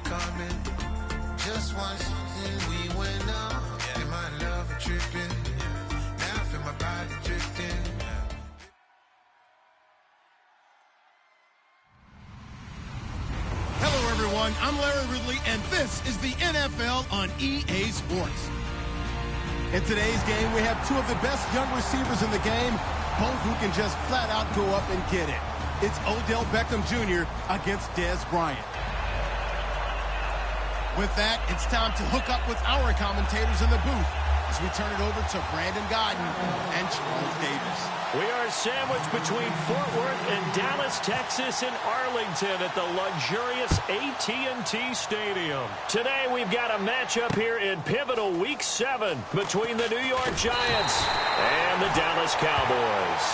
becoming. Just once, we went up. And my love a tripping. Now I feel my body drifting. Hello, everyone. I'm Larry Ridley, and this is the NFL on EA Sports. In today's game, we have two of the best young receivers in the game, both who can just flat out go up and get it. It's Odell Beckham Jr. against Dez Bryant. With that, it's time to hook up with our commentators in the booth as we turn it over to Brandon Godden and Charles Davis. We are sandwiched between Fort Worth and Dallas, Texas, and Arlington at the luxurious AT&T Stadium. Today, we've got a matchup here in pivotal Week 7 between the New York Giants and the Dallas Cowboys.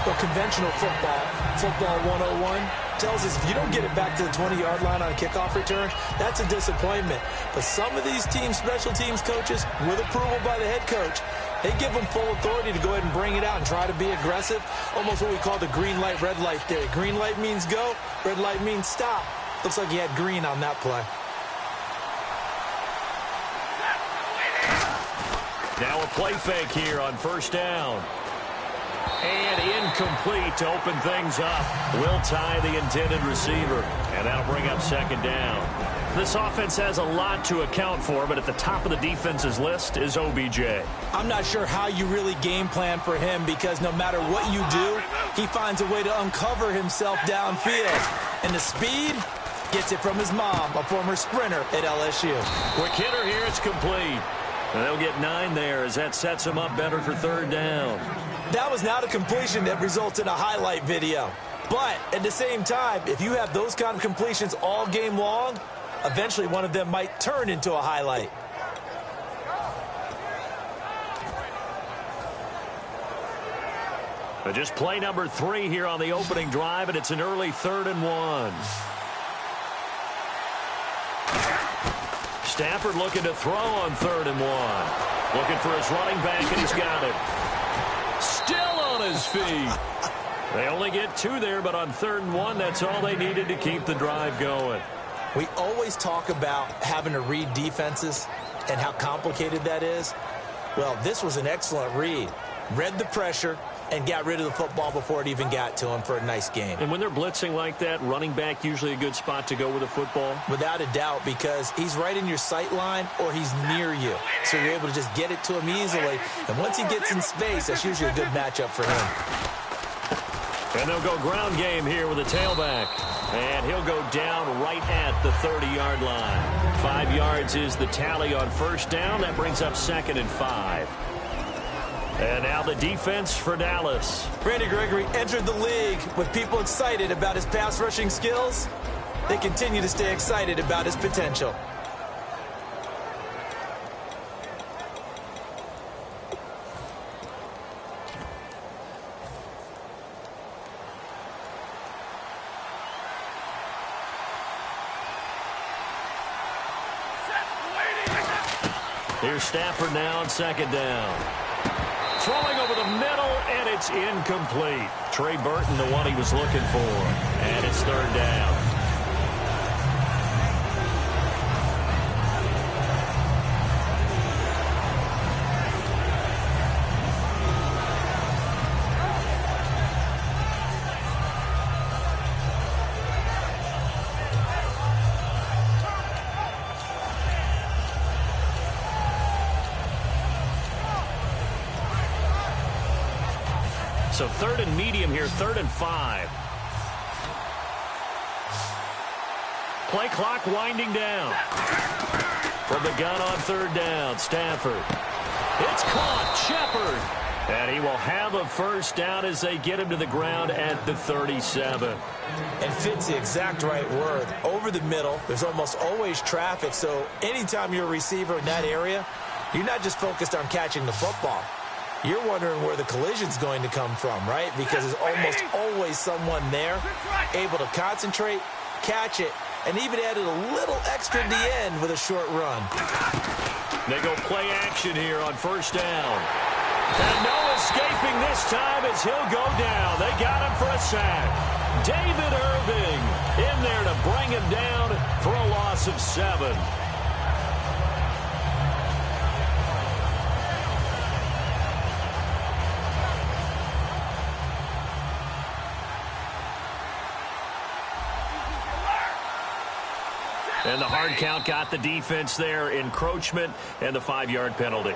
Well, conventional football 101, tells us if you don't get it back to the 20-yard line on a kickoff return, that's a disappointment. But some of these teams, special teams coaches, with approval by the head coach, they give them full authority to go ahead and bring it out and try to be aggressive. Almost what we call the green light, red light theory. Green light means go, red light means stop. Looks like he had green on that play. Now a play fake here on first down. And incomplete to open things up. Will tie the intended receiver. And that'll bring up second down. This offense has a lot to account for, but at the top of the defense's list is OBJ. I'm not sure how you really game plan for him because no matter what you do, he finds a way to uncover himself downfield. And the speed gets it from his mom, a former sprinter at LSU. Quick hitter here, it's complete. And they'll get 9 there as that sets him up better for third down. That was not a completion that results in a highlight video. But at the same time, if you have those kind of completions all game long, eventually one of them might turn into a highlight. But just play number 3 here on the opening drive, and it's an early 3rd and 1. Stafford looking to throw on 3rd and 1. Looking for his running back, and he's got it. Still on his feet. They only get 2 there, but on 3rd and 1, that's all they needed to keep the drive going. We always talk about having to read defenses and how complicated that is. Well, this was an excellent read. Read the pressure and got rid of the football before it even got to him for a nice game. And when they're blitzing like that, running back usually a good spot to go with the football? Without a doubt, because he's right in your sight line or he's near you. So you're able to just get it to him easily. And once he gets in space, that's usually a good matchup for him. And they'll go ground game here with a tailback. And he'll go down right at the 30-yard line. 5 yards is the tally on first down. That brings up 2nd and 5. And now the defense for Dallas. Randy Gregory entered the league with people excited about his pass rushing skills. They continue to stay excited about his potential. Here's Stafford now on 2nd down. Throwing over the middle, and it's incomplete. Trey Burton, the one he was looking for. And it's 3rd down. So 3rd and medium here, 3rd and 5. Play clock winding down. From the gun on 3rd down, Stafford. It's caught, Shepard. And he will have a first down as they get him to the ground at the 37. And fits the exact right word. Over the middle, there's almost always traffic. So anytime you're a receiver in that area, you're not just focused on catching the football. You're wondering where the collision's going to come from, right? Because there's almost always someone there able to concentrate, catch it, and even added a little extra at the end with a short run. They go play action here on first down. And no escaping this time as he'll go down. They got him for a sack. David Irving in there to bring him down for a loss of 7. And the hard count got the defense there, encroachment, and the 5-yard penalty.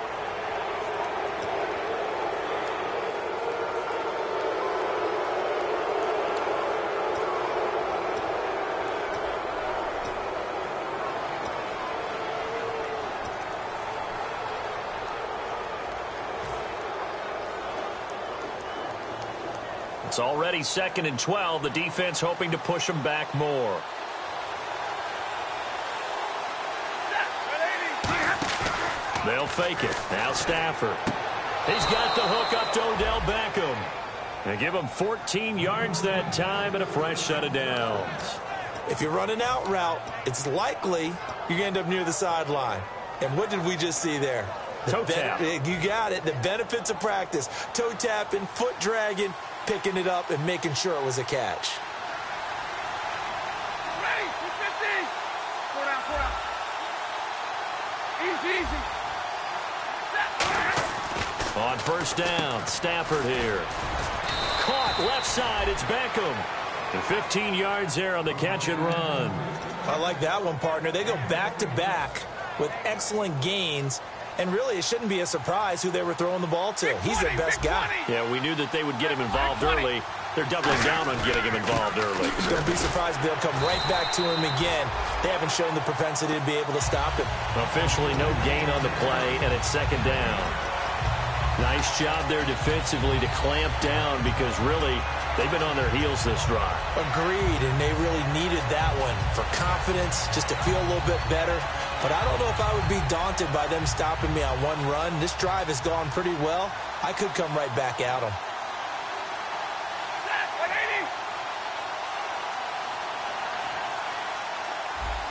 It's already 2nd and 12. The defense hoping to push them back more. They'll fake it. Now Stafford. He's got the hook up to Odell Beckham. And give him 14 yards that time and a fresh set of downs. If you're running out route, it's likely you're going to end up near the sideline. And what did we just see there? Toe tap. You got it. The benefits of practice. Toe tapping, foot dragging, picking it up, and making sure it was a catch. Ready, 250. 4 down, 4 down. Easy, easy. On first down, Stafford here. Caught left side, it's Beckham. And 15 yards there on the catch and run. I like that one, partner. They go back-to-back with excellent gains. And really, it shouldn't be a surprise who they were throwing the ball to. He's their best guy. Yeah, we knew that they would get him involved early. They're doubling down on getting him involved early. Don't be surprised if they'll come right back to him again. They haven't shown the propensity to be able to stop him. Officially no gain on the play, and it's 2nd down. Nice job there defensively to clamp down because really they've been on their heels this drive. Agreed, and they really needed that one for confidence, just to feel a little bit better. But I don't know if I would be daunted by them stopping me on one run. This drive has gone pretty well. I could come right back at them. 180.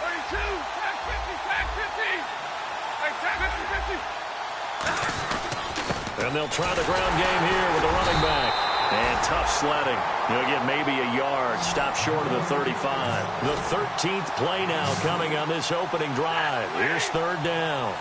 32. Tag 50. Tag 50. Hey, tag 50. And they'll try the ground game here with the running back. And tough sledding. He'll get maybe a yard. Stop short of the 35. The 13th play now coming on this opening drive. Here's 3rd down.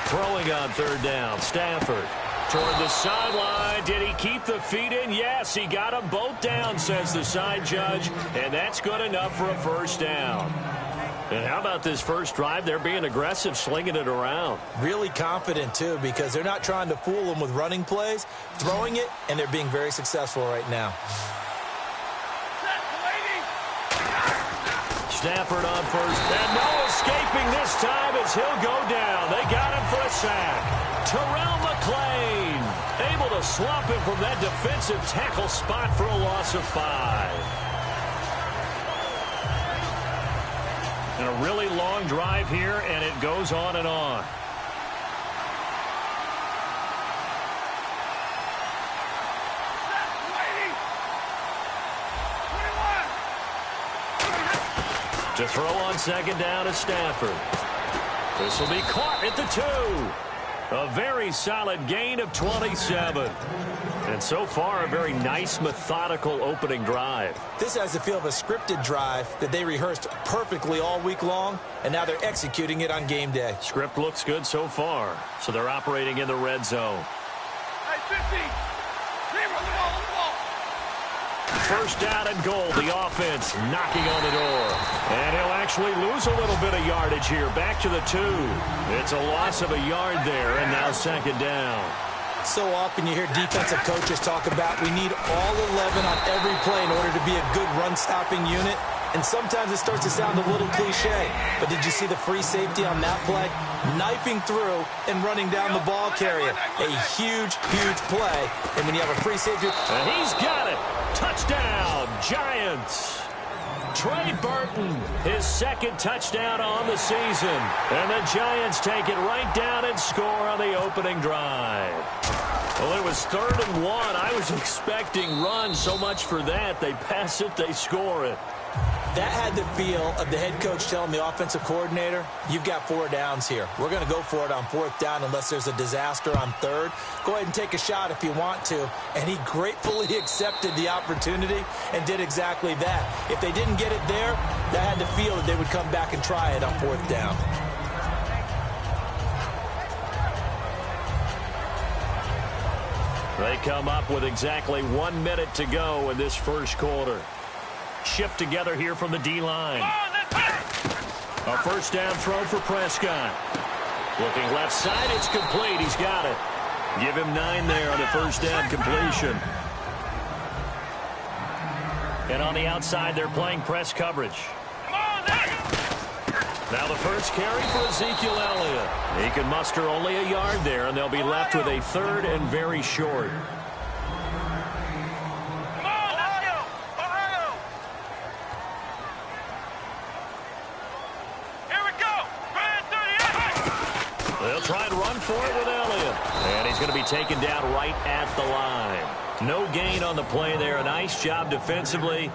Throwing on 3rd down, Stafford. Toward the sideline. Did he keep the feet in? Yes, he got them both down, says the side judge. And that's good enough for a first down. And how about this first drive? They're being aggressive, slinging it around. Really confident, too, because they're not trying to fool them with running plays, throwing it, and they're being very successful right now. Stafford on first. And no escaping this time as he'll go down. They got him for a sack. Terrell McClain able to swap him from that defensive tackle spot for a loss of 5. And a really long drive here, and it goes on and on. To throw on 2nd down is Stafford. This will be caught at the 2. A very solid gain of 27. And so far, a very nice, methodical opening drive. This has the feel of a scripted drive that they rehearsed perfectly all week long, and now they're executing it on game day. Script looks good so far. So they're operating in the red zone. Hey, 50. Leave on the ball, on the ball. First down and goal. The offense knocking on the door. And he'll actually lose a little bit of yardage here. Back to the 2. It's a loss of a yard there, and now 2nd down. So often you hear defensive coaches talk about we need all 11 on every play in order to be a good run-stopping unit. And sometimes it starts to sound a little cliche. But did you see the free safety on that play? Knifing through and running down the ball carrier. A huge, huge play. And when you have a free safety... And he's got it. Touchdown, Giants. Trey Burton, his 2nd touchdown on the season. And the Giants take it right down and score on the opening drive. Well, it was 3rd and 1. I was expecting run, so much for that. They pass it, they score it. That had the feel of the head coach telling the offensive coordinator, you've got 4 downs here. We're going to go for it on 4th down unless there's a disaster on 3rd. Go ahead and take a shot if you want to. And he gratefully accepted the opportunity and did exactly that. If they didn't get it there, that had the feel that they would come back and try it on 4th down. They come up with exactly 1 minute to go in this first quarter. Shift together here from the D-line. A first down throw for Prescott. Looking left side, it's complete. He's got it. Give him 9 there on the first down completion. And on the outside, they're playing press coverage. Now the first carry for Ezekiel Elliott. He can muster only a yard there, and they'll be left with a 3rd and very short. They'll try and run for it with Elliott. And he's going to be taken down right at the line. No gain on the play there. A nice job defensively.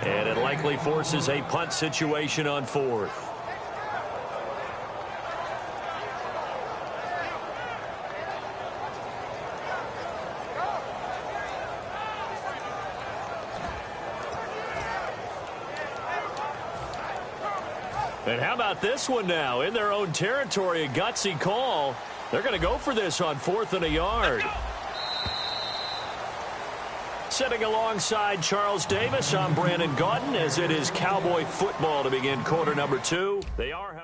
And it likely forces a punt situation on 4th. And how about this one now? In their own territory, a gutsy call. They're going to go for this on 4th and a yard. Sitting alongside Charles Davis, I'm Brandon Gaudin, as it is Cowboy football to begin quarter number 2. They are, however...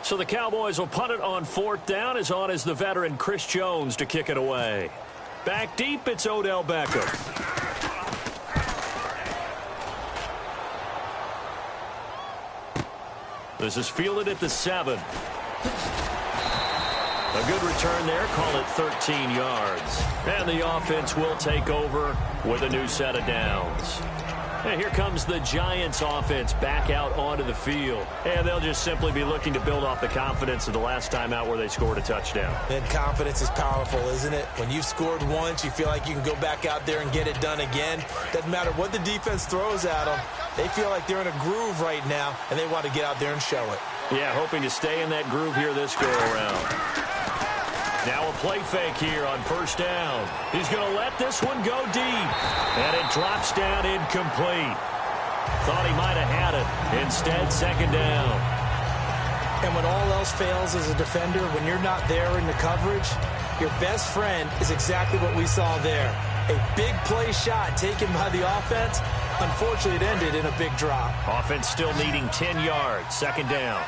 So the Cowboys will punt it on 4th down. As on is the veteran Chris Jones to kick it away. Back deep, it's Odell Beckham. This is fielded at the 7. A good return there, call it 13 yards. And the offense will take over with a new set of downs. And here comes the Giants offense back out onto the field. And they'll just simply be looking to build off the confidence of the last time out where they scored a touchdown. And confidence is powerful, isn't it? When you've scored once, you feel like you can go back out there and get it done again. Doesn't matter what the defense throws at them. They feel like they're in a groove right now, and they want to get out there and show it. Yeah, hoping to stay in that groove here this go-around. Now a play fake here on first down. He's going to let this one go deep. And it drops down incomplete. Thought he might have had it. Instead, second down. And when all else fails as a defender, when you're not there in the coverage, your best friend is exactly what we saw there. A big play shot taken by the offense. Unfortunately, it ended in a big drop. Offense still needing 10 yards. Second down.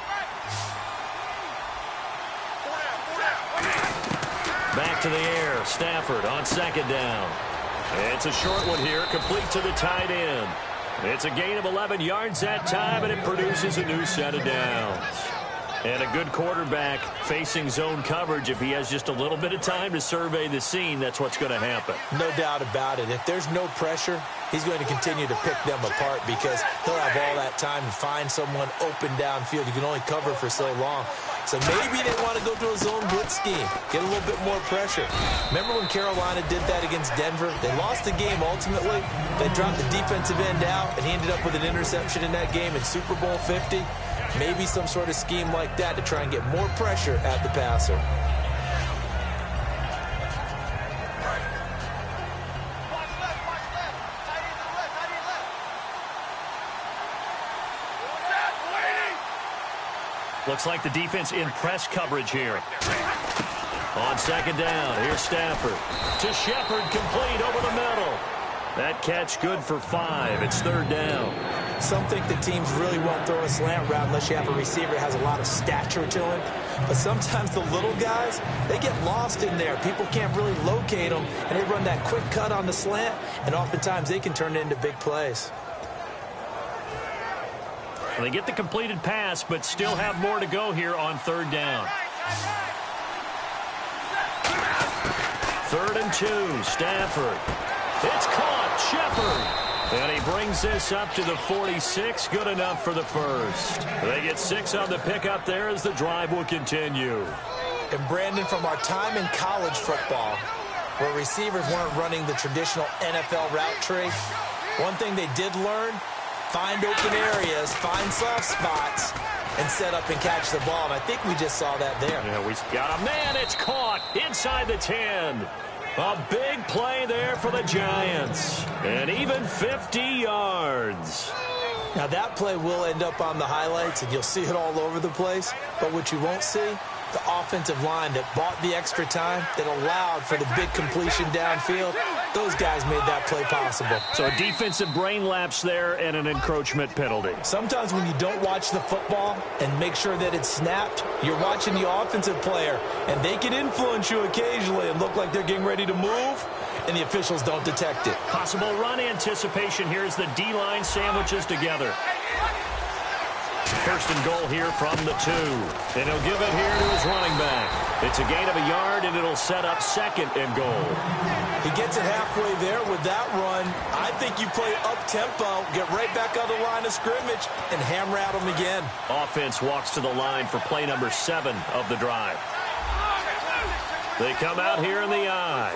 Back to the air. Stafford on second down. It's a short one here, complete to the tight end. It's a gain of 11 yards that time, and it produces a new set of downs. And a good quarterback facing zone coverage. If he has just a little bit of time to survey the scene, that's what's going to happen. No doubt about it. If there's no pressure, he's going to continue to pick them apart because he'll have all that time to find someone open downfield. You can only cover for so long. So maybe they want to go to a zone blitz scheme, get a little bit more pressure. Remember when Carolina did that against Denver? They lost the game ultimately. They dropped the defensive end out, and he ended up with an interception in that game in Super Bowl 50. Maybe some sort of scheme like that to try and get more pressure at the passer. Looks like the defense in press coverage here. On second down, here's Stafford. To Shepard, complete over the middle. That catch good for 5. It's third down. Some think the teams really won't throw a slant route unless you have a receiver that has a lot of stature to him. But sometimes the little guys, they get lost in there. People can't really locate them, and they run that quick cut on the slant, and oftentimes they can turn it into big plays. They get the completed pass, but still have more to go here on third down. 3rd and 2, Stafford. It's caught, Shepard. And he brings this up to the 46, good enough for the first. They get 6 on the pickup there as the drive will continue. And Brandon, from our time in college football, where receivers weren't running the traditional NFL route tree, one thing they did learn, find open areas, find soft spots, and set up and catch the ball. And I think we just saw that there. Yeah, we got a man. It's caught inside the 10. A big play there for the Giants. And even 50 yards. Now, that play will end up on the highlights, and you'll see it all over the place. But what you won't see, the offensive line that bought the extra time, that allowed for the big completion downfield, those guys made that play possible. So a defensive brain lapse there and an encroachment penalty. Sometimes when you don't watch the football and make sure that it's snapped, you're watching the offensive player, and they can influence you occasionally and look like they're getting ready to move, and the officials don't detect it. Possible run anticipation here as the D-line sandwiches together. 1st and goal here from the 2. And he'll give it here to his running back. It's a gain of a yard, and it'll set up 2nd and goal. He gets it halfway there with that run. I think you play up-tempo, get right back on the line of scrimmage, and hammer at him again. Offense walks to the line for play number 7 of the drive. They come out here in the eye.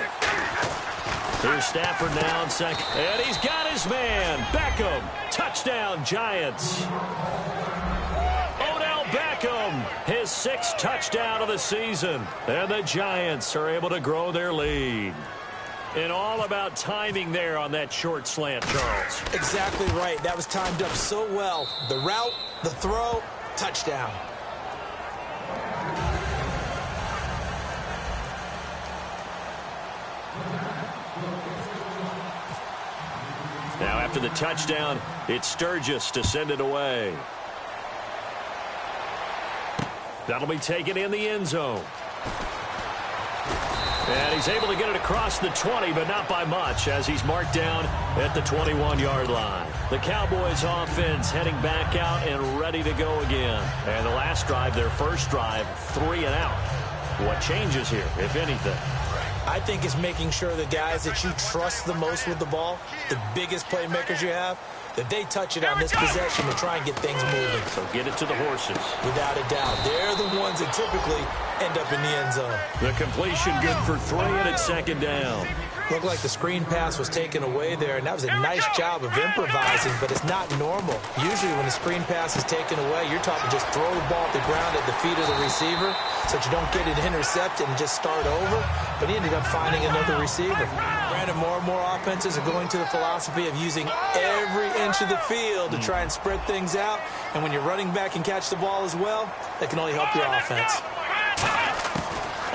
Here's Stafford now in second. And he's got his man. Beckham. Touchdown, Giants. Beckham, his 6th touchdown of the season. And the Giants are able to grow their lead. And all about timing there on that short slant, Charles. Exactly right. That was timed up so well. The route, the throw, touchdown. Now after the touchdown, it's Sturgis to send it away. That'll be taken in the end zone. And he's able to get it across the 20, but not by much, as he's marked down at the 21-yard line. The Cowboys offense heading back out and ready to go again. And the last drive, their first drive, 3 and out. What changes here, if anything? I think it's making sure the guys that you trust the most with the ball, the biggest playmakers you have, that they touch it on this possession to try and get things moving. So get it to the horses. Without a doubt. They're the ones that typically end up in the end zone. The completion good for 3, and it's 2nd down. Looked like the screen pass was taken away there, and that was a nice job of improvising, but it's not normal. Usually when the screen pass is taken away, you're talking just throw the ball at the ground at the feet of the receiver so that you don't get it intercepted and just start over. But he ended up finding another receiver. Brandon, more and more offenses are going to the philosophy of using every inch of the field to try and spread things out. And when you're running back and catch the ball as well, that can only help your offense.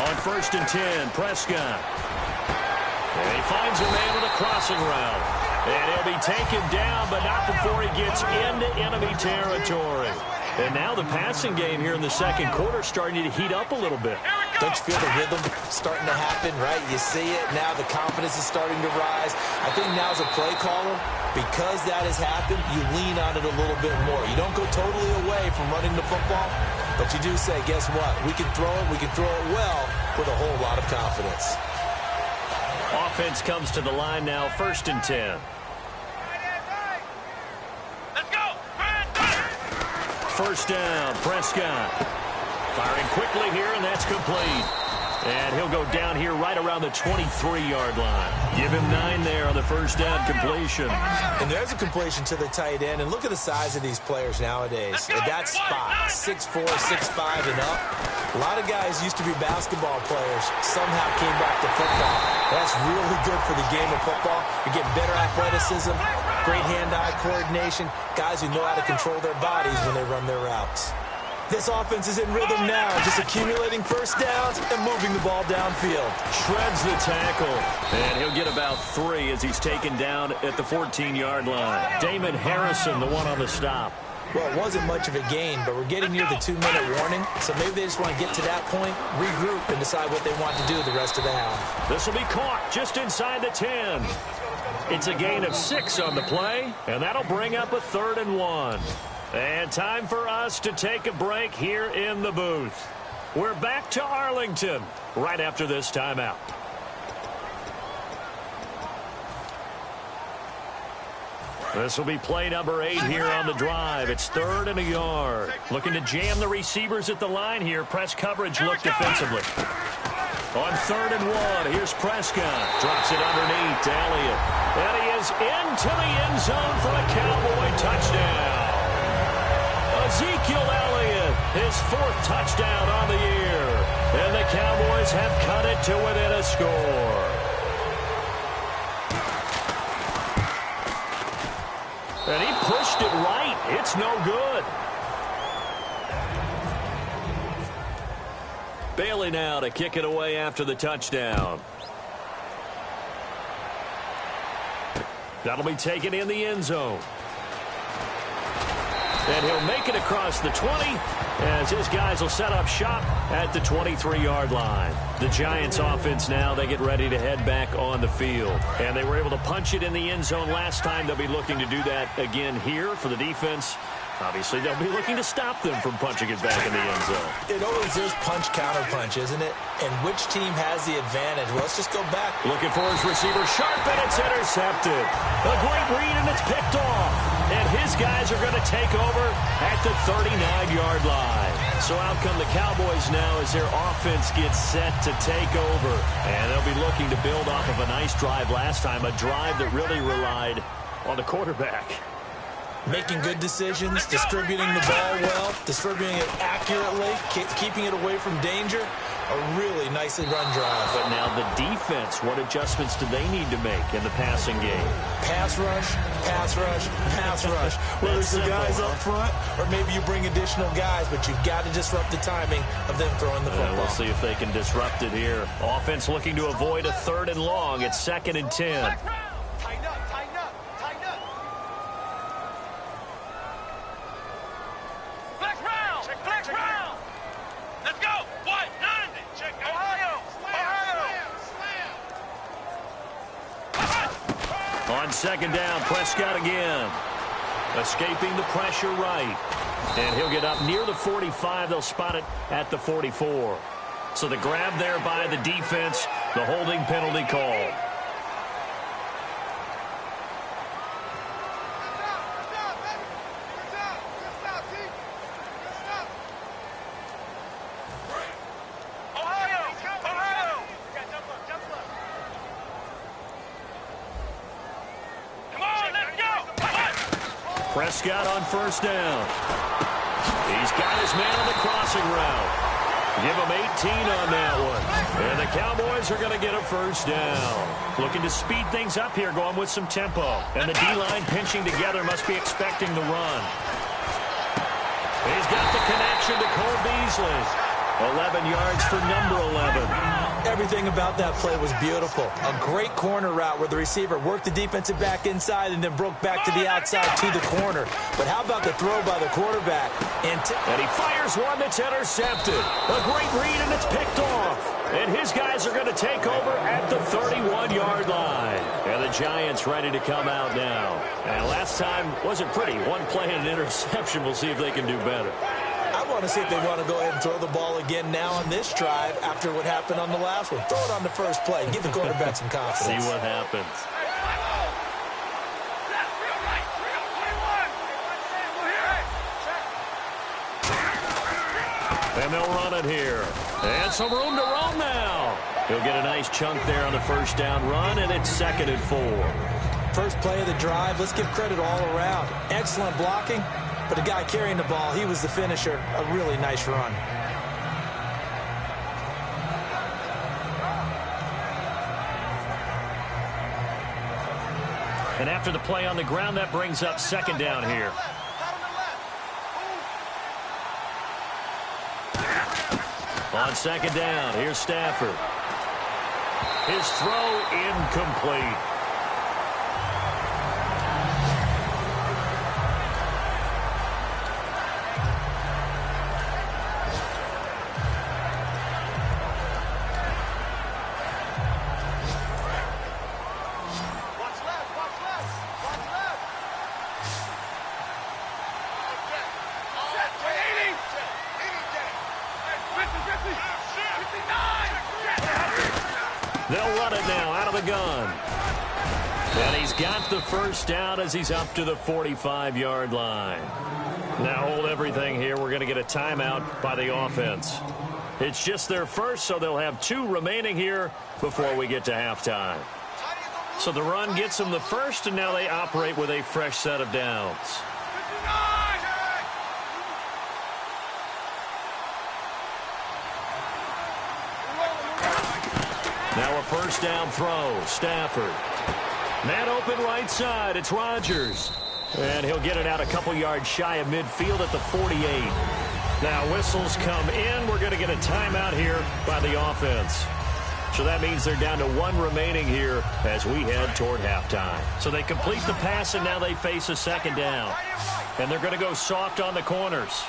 On 1st and 10, Prescott. And he finds a man with a crossing route. And he'll be taken down, but not before he gets into enemy territory. And now the passing game here in the second quarter starting to heat up a little bit. Don't you feel the rhythm starting to happen, right? You see it now. The confidence is starting to rise. I think now as a play caller, because that has happened, you lean on it a little bit more. You don't go totally away from running the football, but you do say, guess what? We can throw it. We can throw it well with a whole lot of confidence. Offense comes to the line now, 1st and 10. First down, Prescott. Firing quickly here, and that's complete. And he'll go down here right around the 23-yard line. Give him 9 there on the first down completion. And there's a completion to the tight end. And look at the size of these players nowadays. At that spot, 6'4", 6'5", and up. A lot of guys used to be basketball players, somehow came back to football. That's really good for the game of football. You're getting better athleticism, great hand-eye coordination, guys who know how to control their bodies when they run their routes. This offense is in rhythm now, just accumulating first downs and moving the ball downfield. Shreds the tackle, and he'll get about 3 as he's taken down at the 14-yard line. Damon Harrison, the one on the stop. Well, it wasn't much of a gain, but we're getting near the 2-minute warning, so maybe they just want to get to that point, regroup, and decide what they want to do the rest of the half. This will be caught just inside the 10. It's a gain of 6 on the play, and that'll bring up a 3rd and 1. And time for us to take a break here in the booth. We're back to Arlington right after this timeout. This will be play number 8 here on the drive. It's 3rd and a yard. Looking to jam the receivers at the line here. Press coverage look defensively. On 3rd and 1, here's Prescott. Drops it underneath to Elliott. And he is into the end zone for a Cowboy touchdown. Ezekiel Elliott, his 4th touchdown on the year. And the Cowboys have cut it to within a score. And he pushed it right. It's no good. Bailey now to kick it away after the touchdown. That'll be taken in the end zone. And he'll make it across the 20 as his guys will set up shop at the 23-yard line. The Giants offense now, they get ready to head back on the field. And they were able to punch it in the end zone last time. They'll be looking to do that again here for the defense. Obviously, they'll be looking to stop them from punching it back in the end zone. It always is punch-counter-punch, isn't it? And which team has the advantage? Well, let's just go back. Looking for his receiver, sharp, and it's intercepted. A great read, and it's picked off. And his guys are going to take over at the 39-yard line. So out come the Cowboys now as their offense gets set to take over. And they'll be looking to build off of a nice drive last time, a drive that really relied on the quarterback. Making good decisions, distributing the ball well, distributing it accurately, keeping it away from danger. A really nicely run drive. But now the defense, what adjustments do they need to make in the passing game? Pass rush, pass rush, pass rush. Whether it's the guys up front or maybe you bring additional guys, but you've got to disrupt the timing of them throwing the football. We'll see if they can disrupt it here. Offense looking to avoid a 3rd and long. It's 2nd and 10. On 2nd down, Prescott again. Escaping the pressure right. And he'll get up near the 45. They'll spot it at the 44. So the grab there by the defense, the holding penalty called. Prescott on 1st down. He's got his man on the crossing route. Give him 18 on that one. And the Cowboys are going to get a 1st down. Looking to speed things up here, going with some tempo. And the D-line pinching together, must be expecting the run. He's got the connection to Cole Beasley. 11 yards for number 11. Everything about that play was beautiful. A great corner route where the receiver worked the defensive back inside and then broke back to the outside to the corner. But how about the throw by the quarterback? And he fires one that's intercepted. A great read, and it's picked off. And his guys are going to take over at the 31-yard line. And the Giants ready to come out now. And last time wasn't pretty. One play and an interception. We'll see if they can do better. I want to see if they want to go ahead and throw the ball again now on this drive after what happened on the last one. Throw it on the first play. Give the quarterback some confidence. See what happens. And they'll run it here. And some room to roam now. He'll get a nice chunk there on the 1st down run, and it's 2nd and 4. First play of the drive. Let's give credit all around. Excellent blocking. But the guy carrying the ball, he was the finisher. A really nice run. And after the play on the ground, that brings up 2nd down here. On second down, here's Stafford. His throw incomplete. They'll run it now out of the gun. And he's got the first down as he's up to the 45-yard line. Now hold everything here. We're going to get a timeout by the offense. It's just their first, so they'll have 2 remaining here before we get to halftime. So the run gets them the first, and now they operate with a fresh set of downs. Now a first down throw. Stafford. Man open right side. It's Rodgers. And he'll get it out a couple yards shy of midfield at the 48. Now whistles come in. We're going to get a timeout here by the offense. So that means they're down to 1 remaining here as we head toward halftime. So they complete the pass, and now they face a second down. And they're going to go soft on the corners.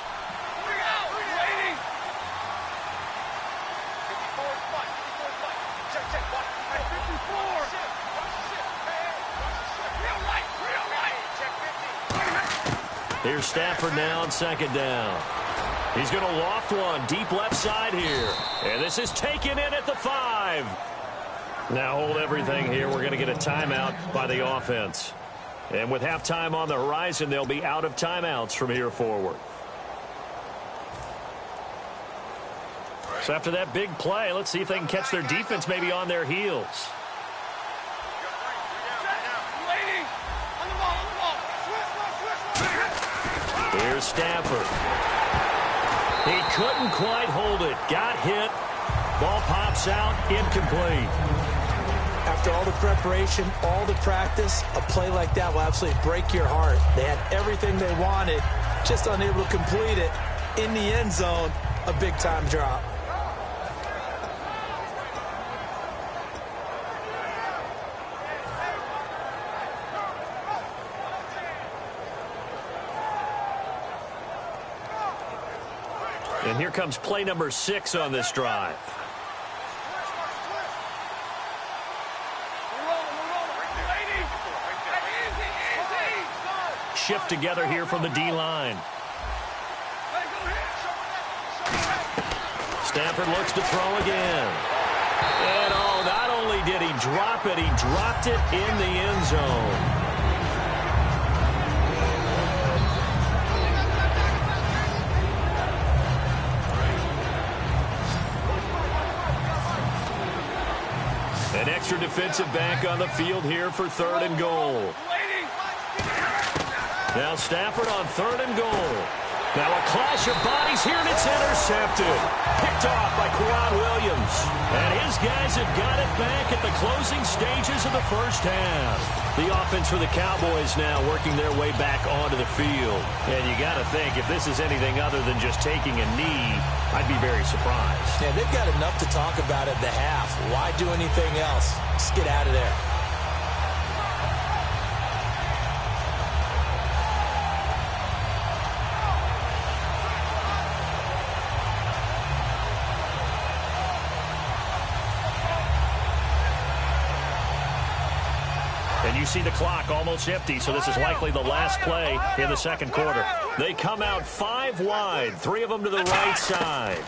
Here's Stafford now on second down. He's going to loft one deep left side here. And this is taken in at the 5. Now hold everything here. We're going to get a timeout by the offense. And with halftime on the horizon, they'll be out of timeouts from here forward. So after that big play, let's see if they can catch their defense maybe on their heels. Here's Stafford. He couldn't quite hold it. Got hit. Ball pops out. Incomplete. After all the preparation, all the practice, a play like that will absolutely break your heart. They had everything they wanted, just unable to complete it. In the end zone, a big-time drop. And here comes play number 6 on this drive. Shift together here from the D-line. Stafford looks to throw again. And oh, not only did he drop it, he dropped it in the end zone. An extra defensive back on the field here for 3rd and goal. Now Stafford on 3rd and goal. Now a clash of bodies here, and it's intercepted. Picked off by Quad Williams. And his guys have got it back at the closing stages of the first half. The offense for the Cowboys now working their way back onto the field. And you got to think, if this is anything other than just taking a knee, I'd be very surprised. Yeah, they've got enough to talk about at the half. Why do anything else? Just get out of there. And you see the clock almost empty, so this is likely the last play in the second quarter. They come out 5 wide, 3 of them to the right side.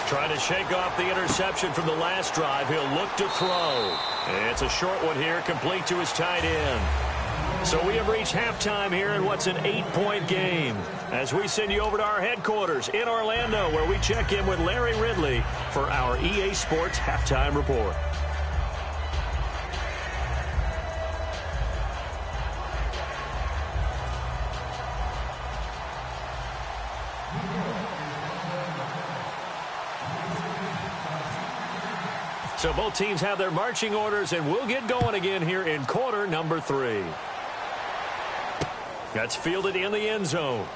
Trying to shake off the interception from the last drive. He'll look to throw. And it's a short one here, complete to his tight end. So we have reached halftime here in what's an 8-point game, as we send you over to our headquarters in Orlando, where we check in with Larry Ridley for our EA Sports Halftime Report. So both teams have their marching orders, and we'll get going again here in quarter number 3. That's fielded in the end zone.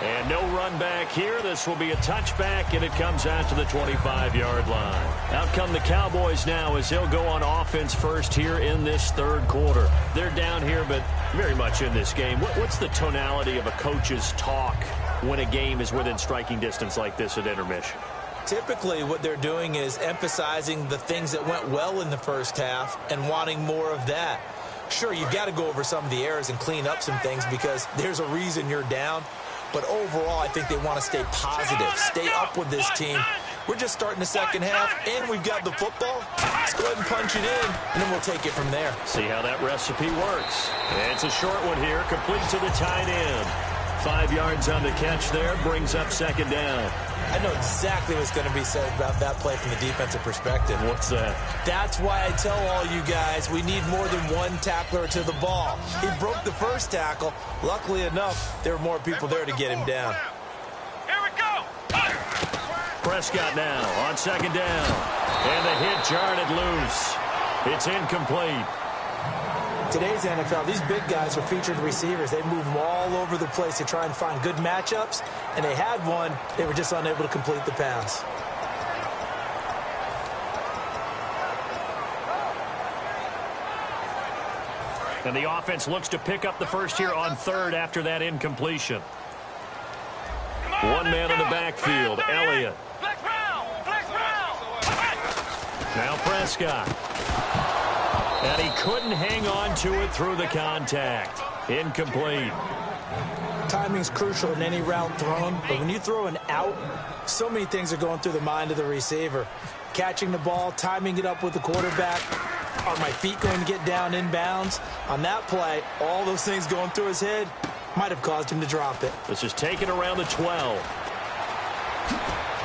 And no run back here. This will be a touchback, and it comes out to the 25-yard line. Out come the Cowboys now as they'll go on offense first here in this third quarter. They're down here, but very much in this game. What's the tonality of a coach's talk when a game is within striking distance like this at intermission? Typically, what they're doing is emphasizing the things that went well in the first half and wanting more of that. Sure, you've got to go over some of the errors and clean up some things because there's a reason you're down. But overall, I think they want to stay positive, stay up with this team. We're just starting the second half, and we've got the football. Let's go ahead and punch it in, and then we'll take it from there. See how that recipe works. And it's a short one here, complete to the tight end. 5 yards on the catch there, brings up second down. I know exactly what's going to be said about that play from the defensive perspective. What's that? That's why I tell all you guys we need more than one tackler to the ball. He broke the first tackle. Luckily enough, there were more people there to get him down. Here we go. Prescott now on second down. And the hit jarred it loose. It's incomplete. Today's NFL, these big guys are featured receivers. They move them all over the place to try and find good matchups, and they had one. They were just unable to complete the pass. And the offense looks to pick up the first here on third after that incompletion. One man in the backfield, Elliott. Flex round. Now Prescott. And he couldn't hang on to it through the contact. Incomplete. Timing's crucial in any route thrown, but when you throw an out, so many things are going through the mind of the receiver. Catching the ball, timing it up with the quarterback. Are my feet going to get down inbounds? On that play, all those things going through his head might have caused him to drop it. This is taken around the 12.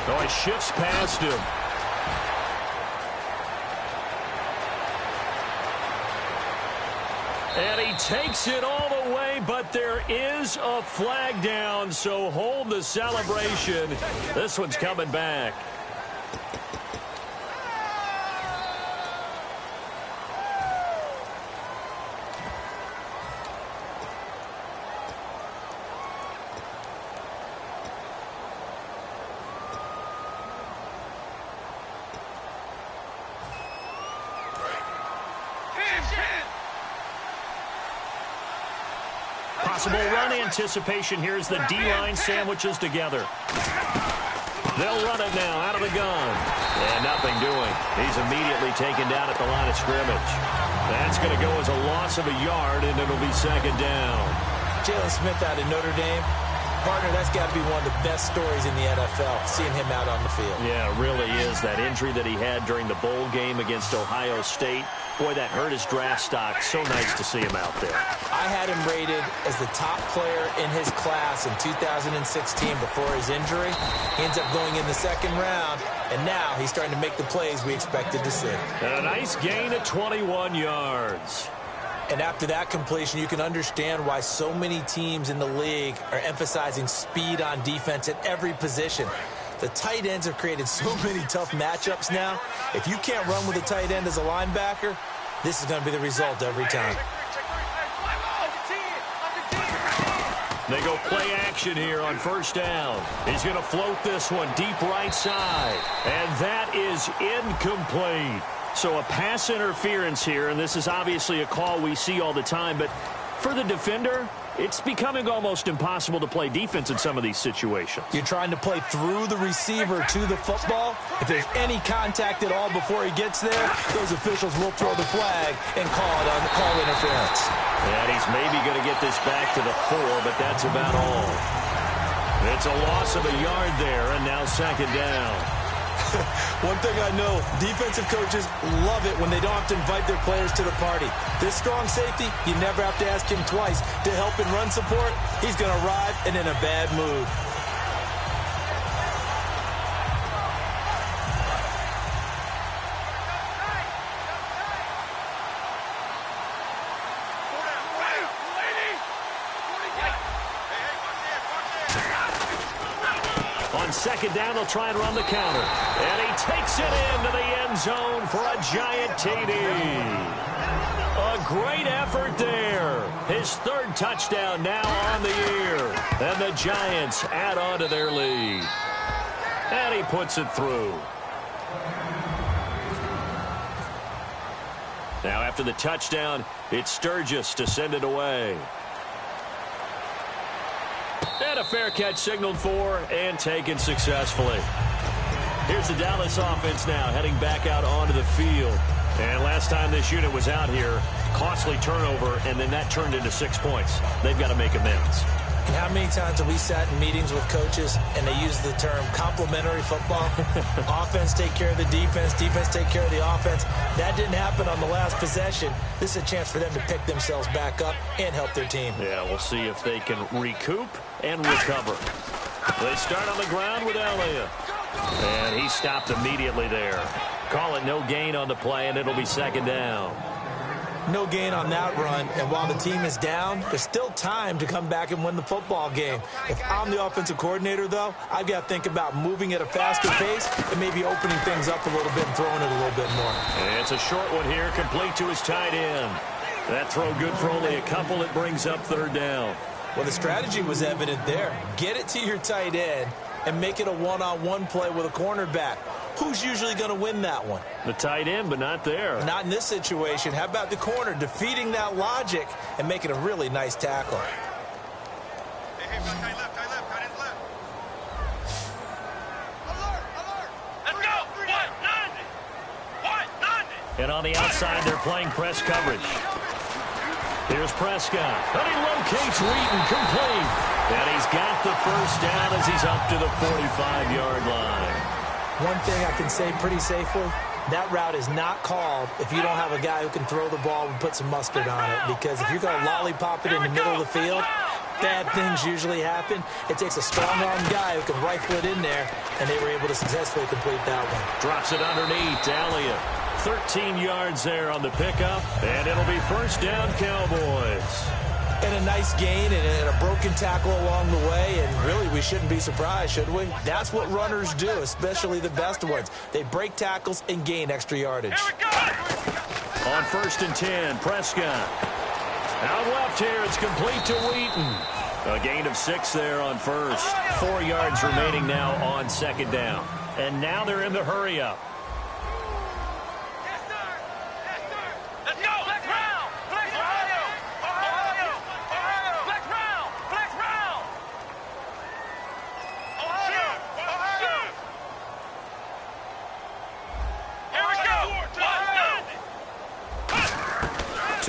Oh, he shifts past him. And he takes it all the way, but there is a flag down, so hold the celebration. This one's coming back. Possible run anticipation here as the D-line sandwiches together. They'll run it now out of the gun. And nothing doing. He's immediately taken down at the line of scrimmage. That's going to go as a loss of a yard, and it'll be second down. Jalen Smith out of Notre Dame. Partner, that's got to be one of the best stories in the NFL, seeing him out on the field. Yeah, it really is. That injury that he had during the bowl game against Ohio State, boy, that hurt his draft stock. So nice to see him out there. I had him rated as the top player in his class in 2016 before his injury. He ends up going in the second round, and now he's starting to make the plays we expected to see. And a nice gain of 21 yards. And after that completion, you can understand why so many teams in the league are emphasizing speed on defense at every position. The tight ends have created so many tough matchups now. If you can't run with a tight end as a linebacker, this is going to be the result every time. They go play action here on first down. He's going to float this one deep right side. And that is incomplete. So a pass interference here, and this is obviously a call we see all the time, but for the defender, it's becoming almost impossible to play defense in some of these situations. You're trying to play through the receiver to the football. If there's any contact at all before he gets there, those officials will throw the flag and call interference. And he's maybe going to get this back to the 4, but that's about all. It's a loss of a yard there, and now second down. One thing I know, defensive coaches love it when they don't have to invite their players to the party. This strong safety, you never have to ask him twice to help in run support. He's going to arrive and in a bad mood. Second down, they'll try and run the counter. And he takes it into the end zone for a giant TD. A great effort there. His third touchdown now on the year. And the Giants add on to their lead. And he puts it through. Now after the touchdown, it's Sturgis to send it away. And a fair catch signaled for and taken successfully. Here's the Dallas offense now heading back out onto the field. And last time this unit was out here, costly turnover, and then that turned into 6 points. They've got to make amends. And how many times have we sat in meetings with coaches and they use the term complementary football? Offense take care of the defense, defense take care of the offense. That didn't happen on the last possession. This is a chance for them to pick themselves back up and help their team. Yeah, we'll see if they can recoup and recover. They start on the ground with Elliott. And he stopped immediately there. Call it no gain on the play, and it'll be second down. No gain on that run, and while the team is down, there's still time to come back and win the football game. If I'm the offensive coordinator, though, I've got to think about moving at a faster pace and maybe opening things up a little bit and throwing it a little bit more. And it's a short one here, complete to his tight end. That throw good for only a couple. It brings up third down. Well, the strategy was evident there. Get it to your tight end and make it a one-on-one play with a cornerback. Who's usually going to win that one? The tight end, but not there. Not in this situation. How about the corner defeating that logic and making a really nice tackle? Hey, tight left, tight end left. Alert! Let's go! 190! And on the outside, they're playing press coverage. Here's Prescott. And he locates Wheaton, complete. And he's got the first down as he's up to the 45-yard line. One thing I can say pretty safely, that route is not called if you don't have a guy who can throw the ball and put some mustard on it. Because if you're going to lollipop it in the middle of the field, bad things usually happen. It takes a strong-arm guy who can rifle it in there, and they were able to successfully complete that one. Drops it underneath to Elliott. 13 yards there on the pickup, and it'll be first down, Cowboys. And a nice gain and a broken tackle along the way, and really we shouldn't be surprised, should we? That's what runners do, especially the best ones. They break tackles and gain extra yardage. On 1st and 10, Prescott. Out left here, it's complete to Wheaton. A gain of 6 there on first. 4 yards remaining now on second down. And now they're in the hurry-up.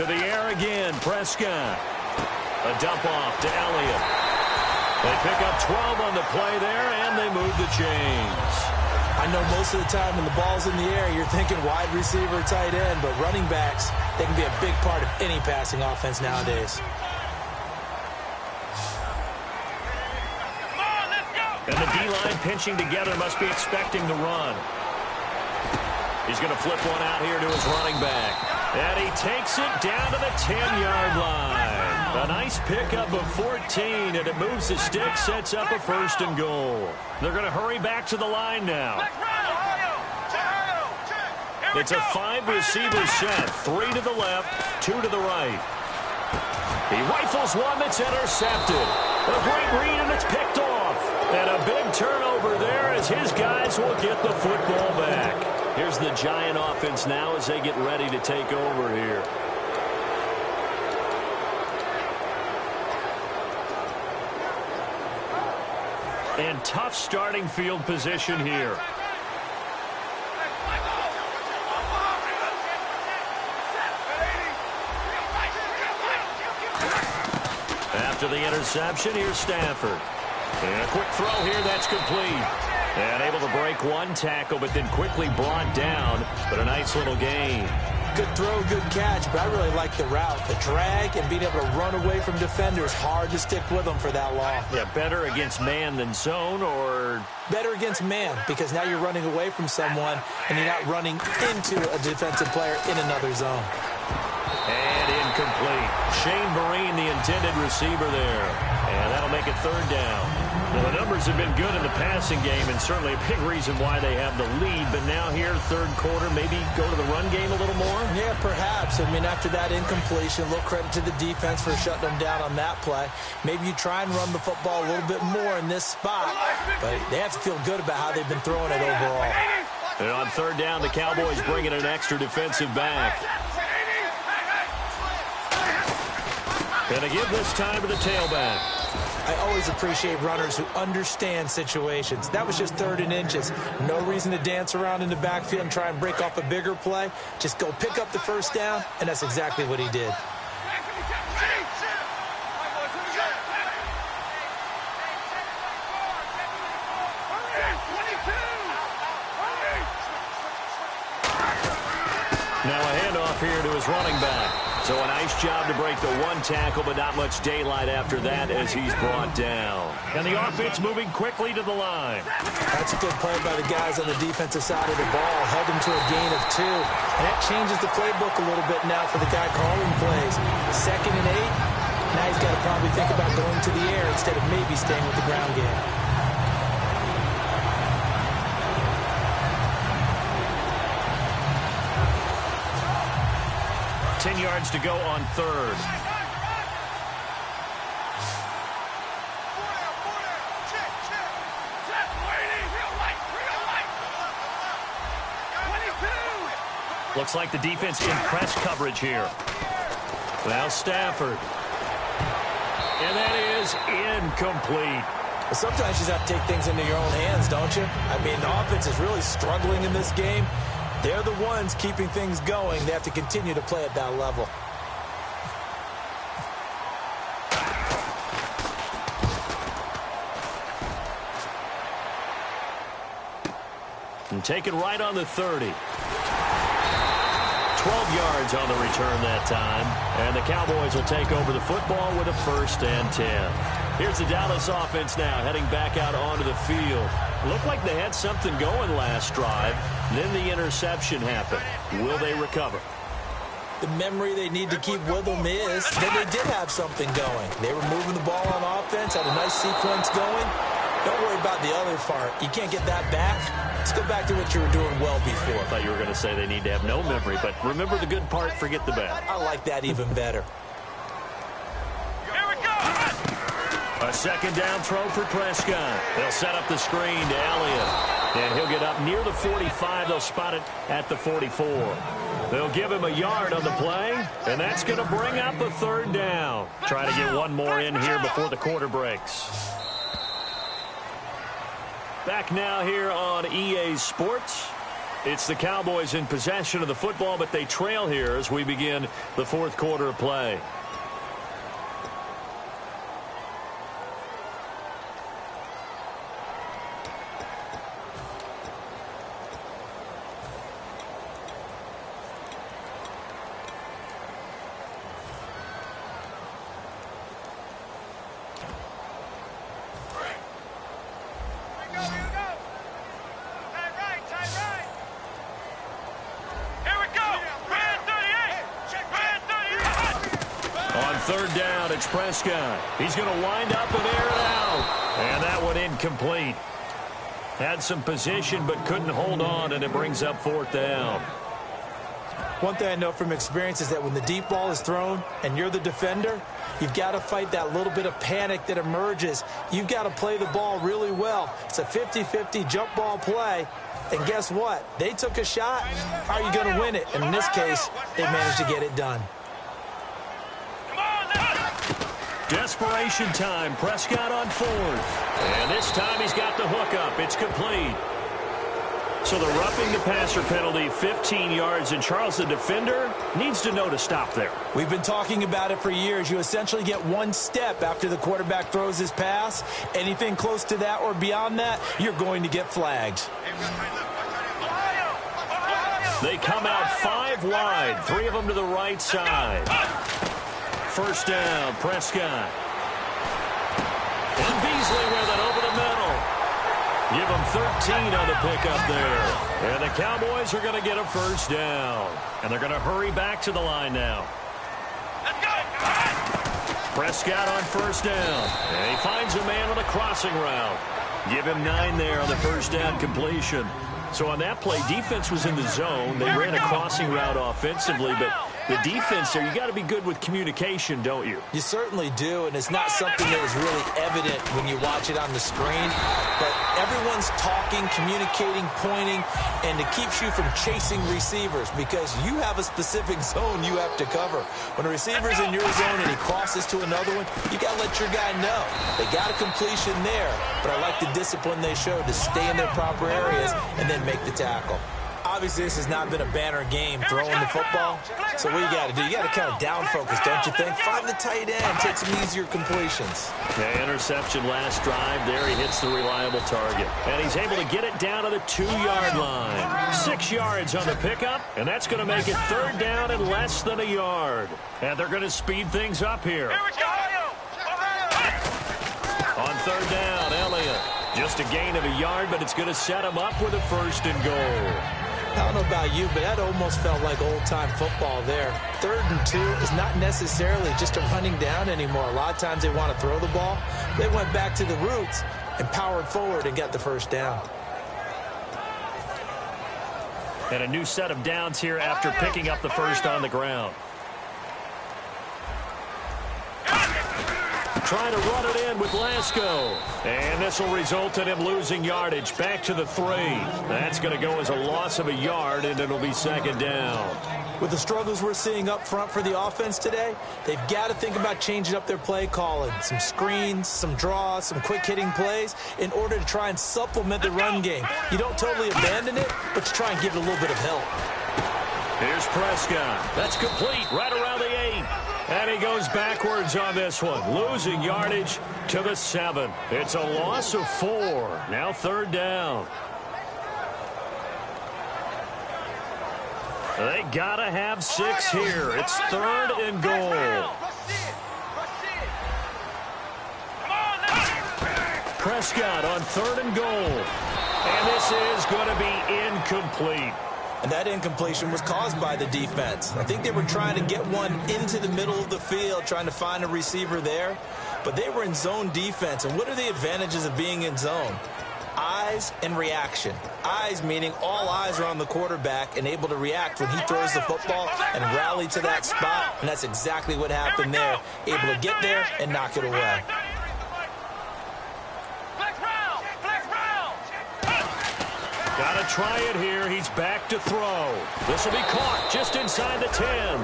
To the air again, Prescott. A dump off to Elliott. They pick up 12 on the play there, and they move the chains. I know most of the time when the ball's in the air, you're thinking wide receiver, tight end, but running backs, they can be a big part of any passing offense nowadays. And the D-line pinching together must be expecting the run. He's going to flip one out here to his running back. And he takes it down to the 10-yard line. A nice pickup of 14, and it moves the stick, sets up a 1st and goal. They're going to hurry back to the line now. It's a 5-receiver set, 3 to the left, 2 to the right. He rifles one that's intercepted. A great read, and it's picked off. And a big turnover there as his guys will get the football back. Here's the Giant offense now as they get ready to take over here. And tough starting field position here. After the interception, here's Stafford. And a quick throw here, that's complete. And able to break one tackle, but then quickly brought down. But a nice little gain. Good throw, good catch, but I really like the route. The drag and being able to run away from defenders. Hard to stick with them for that long. Yeah, better against man than zone, or? Better against man, because now you're running away from someone, and you're not running into a defensive player in another zone. And incomplete. Shane Vereen, the intended receiver there. And that'll make it third down. Well, the numbers have been good in the passing game, and certainly a big reason why they have the lead. But now here, third quarter, maybe go to the run game a little more? Yeah, perhaps. I mean, after that incompletion, a little credit to the defense for shutting them down on that play. Maybe you try and run the football a little bit more in this spot. But they have to feel good about how they've been throwing it overall. And on third down, the Cowboys bring in an extra defensive back. And to give this time to the tailback. I always appreciate runners who understand situations. That was just 3rd and inches. No reason to dance around in the backfield and try and break off a bigger play. Just go pick up the first down, and that's exactly what he did. Now a handoff here to his running back. So a nice job to break the one tackle, but not much daylight after that as he's brought down. And the offense moving quickly to the line. That's a good play by the guys on the defensive side of the ball. Held him to a gain of 2. And that changes the playbook a little bit now for the guy calling plays. 2nd and 8. Now he's got to probably think about going to the air instead of maybe staying with the ground game. Yards to go on third. Looks like the defense in press coverage here. Now Stafford. And that is incomplete. Well, sometimes you just have to take things into your own hands, don't you? I mean, the offense is really struggling in this game. They're the ones keeping things going. They have to continue to play at that level. And taken right on the 30. 12 yards on the return that time. And the Cowboys will take over the football with a 1st and 10. Here's the Dallas offense now heading back out onto the field. Looked like they had something going last drive. Then the interception happened. Will they recover? The memory they need to keep with them is that they did have something going. They were moving the ball on offense, had a nice sequence going. Don't worry about the other part. You can't get that back. Let's go back to what you were doing well before. I thought you were going to say they need to have no memory, but remember the good part, forget the bad. I like that even better. Here we go. A 2nd down throw for Prescott. They'll set up the screen to Elliott. And he'll get up near the 45. They'll spot it at the 44. They'll give him a yard on the play, and that's going to bring up a 3rd down. Try to get one more in here before the quarter breaks. Back now here on EA Sports. It's the Cowboys in possession of the football, but they trail here as we begin the 4th quarter of play. Third down, it's Prescott. He's going to wind up and air it out. And that one incomplete. Had some position but couldn't hold on, and it brings up 4th down. One thing I know from experience is that when the deep ball is thrown and you're the defender, you've got to fight that little bit of panic that emerges. You've got to play the ball really well. It's a 50-50 jump ball play. And guess what? They took a shot. How are you going to win it? And in this case, they managed to get it done. Desperation time. Prescott on 4th. And this time he's got the hookup. It's complete. So the roughing the passer penalty, 15 yards, and Charles, the defender, needs to know to stop there. We've been talking about it for years. You essentially get one step after the quarterback throws his pass. Anything close to that or beyond that, you're going to get flagged. They come out 5 wide, 3 of them to the right side. First down, Prescott. And Beasley with it over the middle. Give them 13 on the pickup there. And the Cowboys are going to get a first down. And they're going to hurry back to the line now. Prescott on first down. And he finds a man on a crossing route. Give him 9 there on the first down completion. So on that play, defense was in the zone. They ran a crossing route offensively, but the defense there, you got to be good with communication, don't you? You certainly do, and it's not something that is really evident when you watch it on the screen. But everyone's talking, communicating, pointing, and it keeps you from chasing receivers because you have a specific zone you have to cover. When a receiver's in your zone and he crosses to another one, you got to let your guy know. They got a completion there, but I like the discipline they showed to stay in their proper areas and then make the tackle. Obviously, this has not been a banner game throwing the football. So what you got to do, you got to kind of down focus, don't you think? Find the tight end, take some easier completions. The interception last drive. There he hits the reliable target. And he's able to get it down to the 2-yard line. 6 yards on the pickup, and that's going to make it 3rd down and less than a yard. And they're going to speed things up here. On 3rd down, Elliott. Just a gain of a yard, but it's going to set him up with a 1st and goal. I don't know about you, but that almost felt like old-time football there. 3rd and 2 is not necessarily just a running down anymore. A lot of times they want to throw the ball. They went back to the roots and powered forward and got the 1st down. And a new set of downs here after picking up the 1st on the ground. Trying to run it in with Lasco. And this will result in him losing yardage back to the 3. That's going to go as a loss of a yard, and it'll be 2nd down. With the struggles we're seeing up front for the offense today, they've got to think about changing up their play calling. Some screens, some draws, some quick-hitting plays in order to try and supplement the run game. You don't totally abandon it, but you try and give it a little bit of help. Here's Prescott. That's complete right around the 8. And he goes backwards on this one, losing yardage to the 7. It's a loss of 4. Now 3rd down. They got to have 6 here. It's 3rd and goal. Prescott on 3rd and goal. And this is going to be incomplete. And that incompletion was caused by the defense. I think they were trying to get one into the middle of the field, trying to find a receiver there. But they were in zone defense. And what are the advantages of being in zone? Eyes and reaction. Eyes meaning all eyes are on the quarterback and able to react when he throws the football and rally to that spot. And that's exactly what happened there. Able to get there and knock it away. Got to try it here. He's back to throw. This will be caught just inside the 10.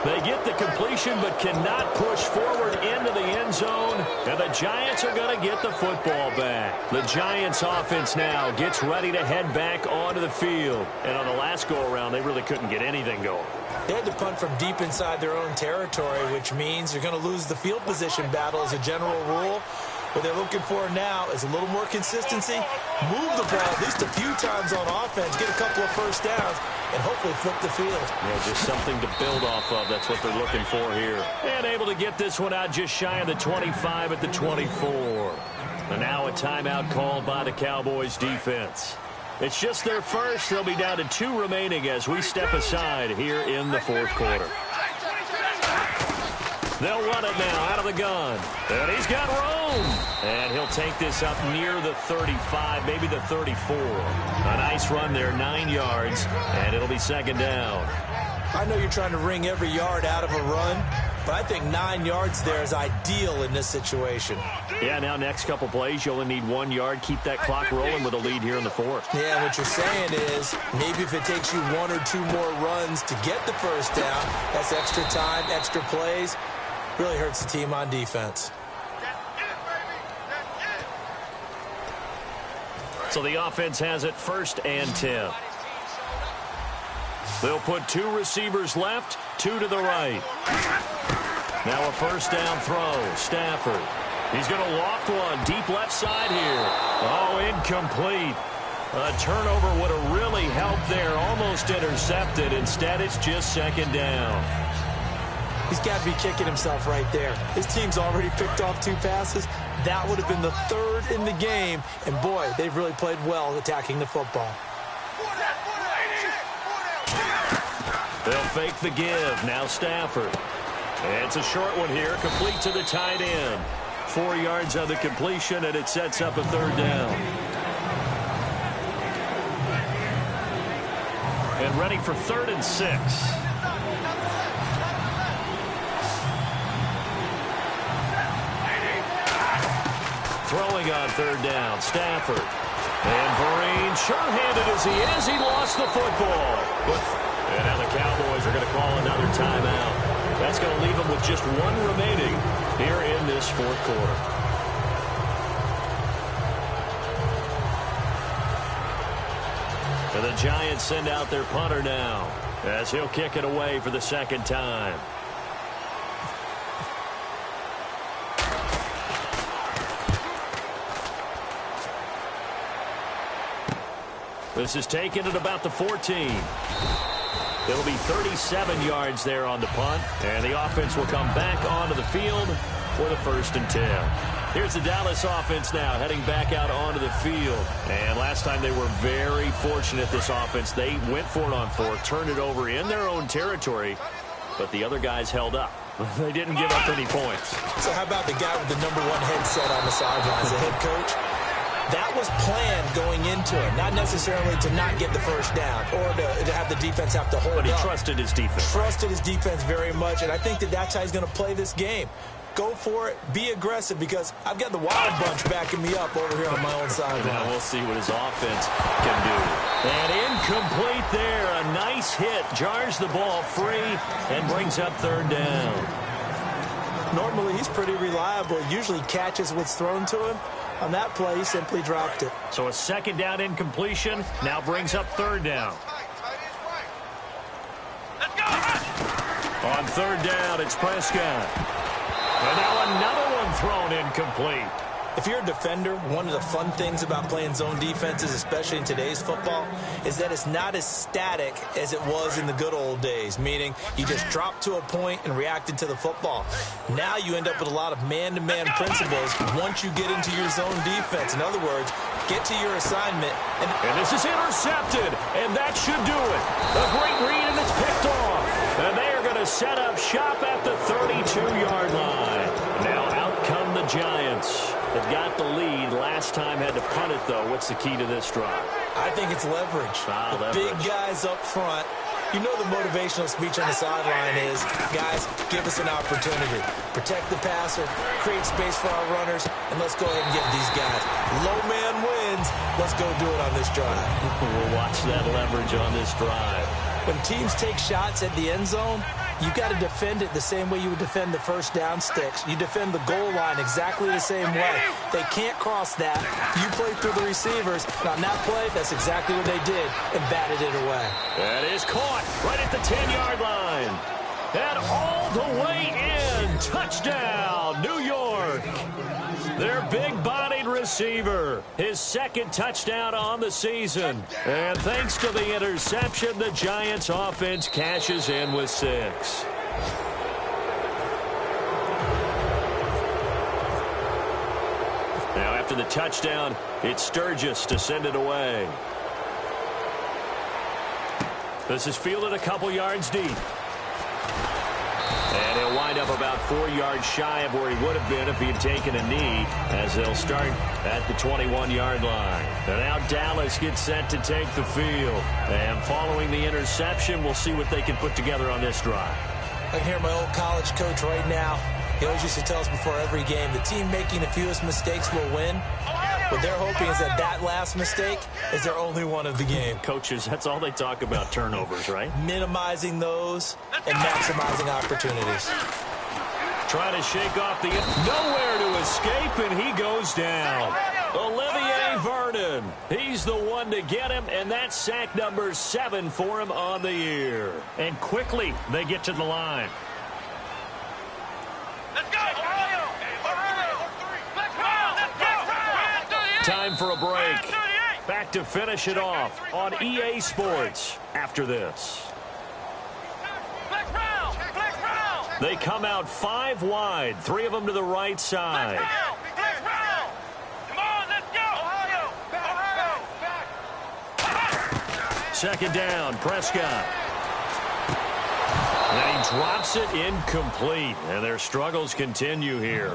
They get the completion but cannot push forward into the end zone. And the Giants are going to get the football back. The Giants offense now gets ready to head back onto the field. And on the last go-around, they really couldn't get anything going. They had to punt from deep inside their own territory, which means they're going to lose the field position battle as a general rule. What they're looking for now is a little more consistency, move the ball at least a few times on offense, get a couple of 1st downs, and hopefully flip the field. Yeah, just something to build off of. That's what they're looking for here. And able to get this one out just shy of the 25 at the 24. And now a timeout called by the Cowboys defense. It's just their first. They'll be down to 2 remaining as we step aside here in the 4th quarter. They'll run it now out of the gun. And he's got room. And he'll take this up near the 35, maybe the 34. A nice run there, 9 yards, and it'll be 2nd down. I know you're trying to wring every yard out of a run, but I think 9 yards there is ideal in this situation. Yeah, now next couple plays, you only need 1 yard. Keep that clock rolling with a lead here in the 4th. Yeah, what you're saying is maybe if it takes you 1 or 2 more runs to get the 1st down, that's extra time, extra plays. Really hurts the team on defense. So the offense has it 1st and 10. They'll put 2 receivers left, 2 to the right. Now a 1st down throw. Stafford. He's going to loft one deep left side here. Oh, incomplete. A turnover would have really helped there. Almost intercepted. Instead, it's just 2nd down. He's got to be kicking himself right there. His team's already picked off 2 passes. That would have been the 3rd in the game. And, boy, they've really played well attacking the football. They'll fake the give. Now Stafford. It's a short one here, complete to the tight end. 4 yards on the completion, and it sets up a third down. And ready for 3rd and 6. Throwing on 3rd down, Stafford. And Vereen, sure-handed as he is, he lost the football. And now the Cowboys are going to call another timeout. That's going to leave them with just 1 remaining here in this 4th quarter. And the Giants send out their punter now as he'll kick it away for the 2nd time. This is taken at about the 14. It'll be 37 yards there on the punt, and the offense will come back onto the field for the 1st and 10. Here's the Dallas offense now heading back out onto the field. And last time they were very fortunate, this offense. They went for it on 4, turned it over in their own territory, but the other guys held up. They didn't give up any points. So how about the guy with the #1 headset on the sidelines, the head coach? That was planned going into it, not necessarily to not get the first down or to have the defense have to hold up. But he trusted his defense. Trusted his defense very much, and I think that's how he's going to play this game. Go for it. Be aggressive, because I've got the Wild Bunch backing me up over here on my own sideline. Now we'll see what his offense can do. And incomplete there. A nice hit. Jars the ball free and brings up 3rd down. Normally, he's pretty reliable. Usually catches what's thrown to him. On that play, he simply dropped it. So a 2nd down incompletion now brings up 3rd down. Let's go. On 3rd down, it's Prescott. And now another one thrown incomplete. If you're a defender, one of the fun things about playing zone defenses, especially in today's football, is that it's not as static as it was in the good old days, meaning you just dropped to a point and reacted to the football. Now you end up with a lot of man-to-man principles once you get into your zone defense. In other words, get to your assignment. And this is intercepted, and that should do it. A great read, and it's picked off. And they are going to set up shop at the 32-yard line. Now out come the Giants. They've got the lead. Last time had to punt it, though. What's the key to this drive? I think it's leverage. Big guys up front. You know the motivational speech on the sideline is, guys, give us an opportunity. Protect the passer, create space for our runners, and let's go ahead and give these guys. Low man wins. Let's go do it on this drive. We'll watch that leverage on this drive. When teams take shots at the end zone, you've got to defend it the same way you would defend the 1st down sticks. You defend the goal line exactly the same way. They can't cross that. You play through the receivers. And on that play, that's exactly what they did and batted it away. That is caught right at the 10-yard line. And all the way in. Touchdown, New York. Their big-bodied receiver. His 2nd touchdown on the season. And thanks to the interception, the Giants offense cashes in with 6. Now after the touchdown, it's Sturgis to send it away. This is fielded a couple yards deep. And he'll wind up about 4 yards shy of where he would have been if he had taken a knee, as they'll start at the 21-yard line. And now Dallas gets set to take the field. And following the interception, we'll see what they can put together on this drive. I can hear my old college coach right now. He always used to tell us before every game, the team making the fewest mistakes will win. What they're hoping is that last mistake is their only one of the game. Coaches, that's all they talk about, turnovers, right? Minimizing those and maximizing opportunities. Trying to shake off the... Nowhere to escape, and he goes down. Olivier Vernon. He's the one to get him, and that's sack number 7 for him on the year. And quickly, they get to the line. Let's go. Time for a break. Back to finish it off on EA Sports after this. They come out 5 wide, 3 of them to the right side. Come on, let's go. Second down, Prescott. And he drops it incomplete, and their struggles continue here.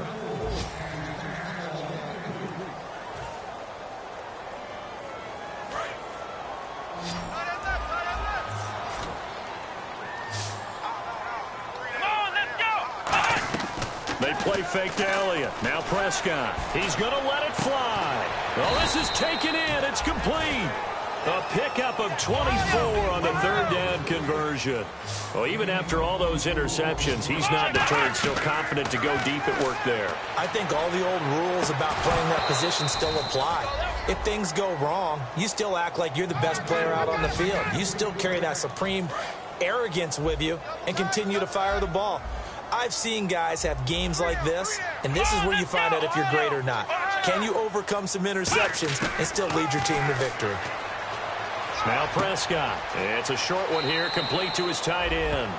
They play fake to Elliott. Now Prescott. He's going to let it fly. Oh, this is taken in. It's complete. A pickup of 24 on the third down conversion. Well, even after all those interceptions, he's not deterred, still confident to go deep at work there. I think all the old rules about playing that position still apply. If things go wrong, you still act like you're the best player out on the field. You still carry that supreme arrogance with you and continue to fire the ball. I've seen guys have games like this, and this is where you find out if you're great or not. Can you overcome some interceptions and still lead your team to victory? Now Prescott. It's a short one here, complete to his tight end.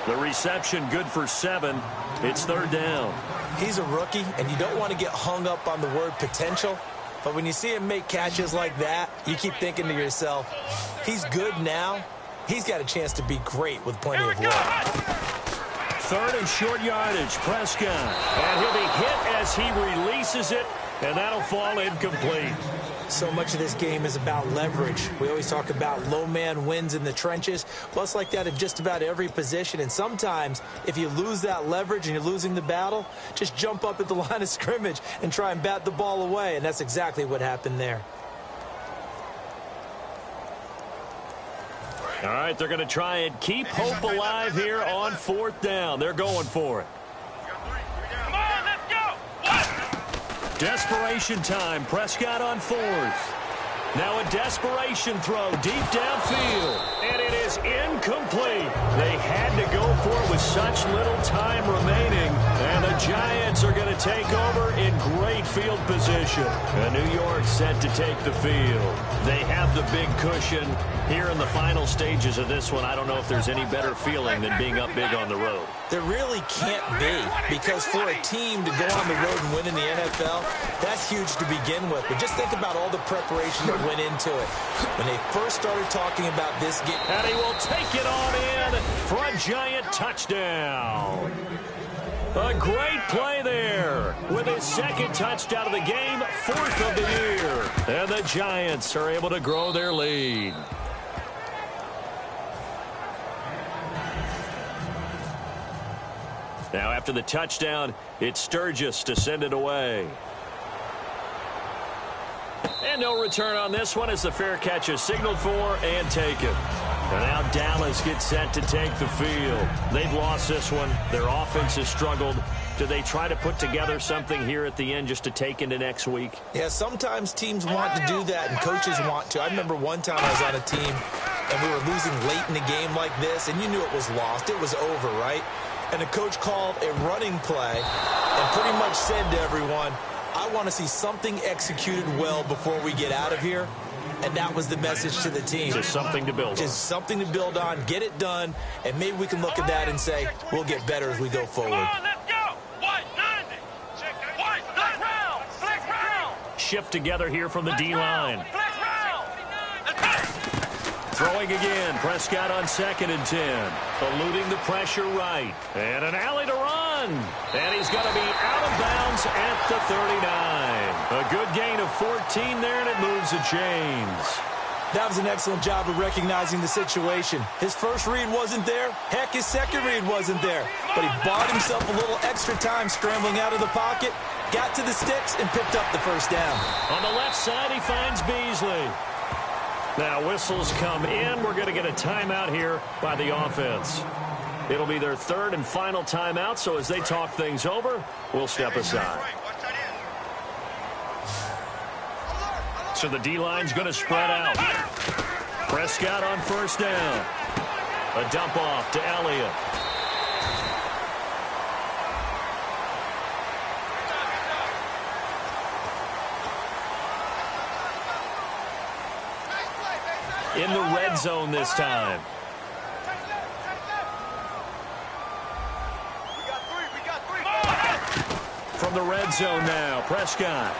The reception good for 7. It's third down. He's a rookie, and you don't want to get hung up on the word potential. But when you see him make catches like that, you keep thinking to yourself, he's good now. He's got a chance to be great with plenty of work. Third and short yardage, Prescott. And he'll be hit as he releases it, and that'll fall incomplete. So much of this game is about leverage. We always talk about low man wins in the trenches. Well, it's like that at just about every position. And sometimes, if you lose that leverage and you're losing the battle, just jump up at the line of scrimmage and try and bat the ball away. And that's exactly what happened there. All right, they're going to try and keep hope alive here on fourth down. They're going for it. Come on, let's go. Desperation time. Prescott on fourth. Now a desperation throw deep downfield. And it is incomplete. They had to go for it with such little time remaining. And the Giants are going to take over in great field position. And New York set to take the field. They have the big cushion. Here in the final stages of this one, I don't know if there's any better feeling than being up big on the road. There really can't be, because for a team to go on the road and win in the NFL, that's huge to begin with. But just think about all the preparation that went into it. When they first started talking about this game. And he will take it on in for a Giant touchdown. A great play there with his second touchdown of the game, 4th of the year. And the Giants are able to grow their lead. Now after the touchdown, it's Sturgis to send it away. And no return on this one as the fair catch is signaled for and taken. And now Dallas gets set to take the field. They've lost this one. Their offense has struggled. Do they try to put together something here at the end just to take into next week? Yeah, sometimes teams want to do that and coaches want to. I remember one time I was on a team and we were losing late in the game like this, and you knew it was lost. It was over, right? And the coach called a running play and pretty much said to everyone, I want to see something executed well before we get out of here. And that was the message to the team. Just something to build on. Just something to build on, get it done, and maybe we can look at that and say, we'll get better as we go forward. Come on, let's go. White 90. White, flex round. Flex round. Shift together here from the D-line. Flex round. Throwing again. Prescott on 2nd and 10. Eluding the pressure right. And an alley to run. And he's going to be out of bounds at the 39. A good gain of 14 there, and it moves the chains. That was an excellent job of recognizing the situation. His first read wasn't there. Heck, his second read wasn't there. But he bought himself a little extra time scrambling out of the pocket, got to the sticks, and picked up the first down. On the left side, he finds Beasley. Now whistles come in. We're going to get a timeout here by the offense. It'll be their third and final timeout, so as they talk things over, we'll step aside. So the D-line's going to spread out. Prescott on first down. A dump off to Elliott. In the red zone this time. From the red zone now, Prescott.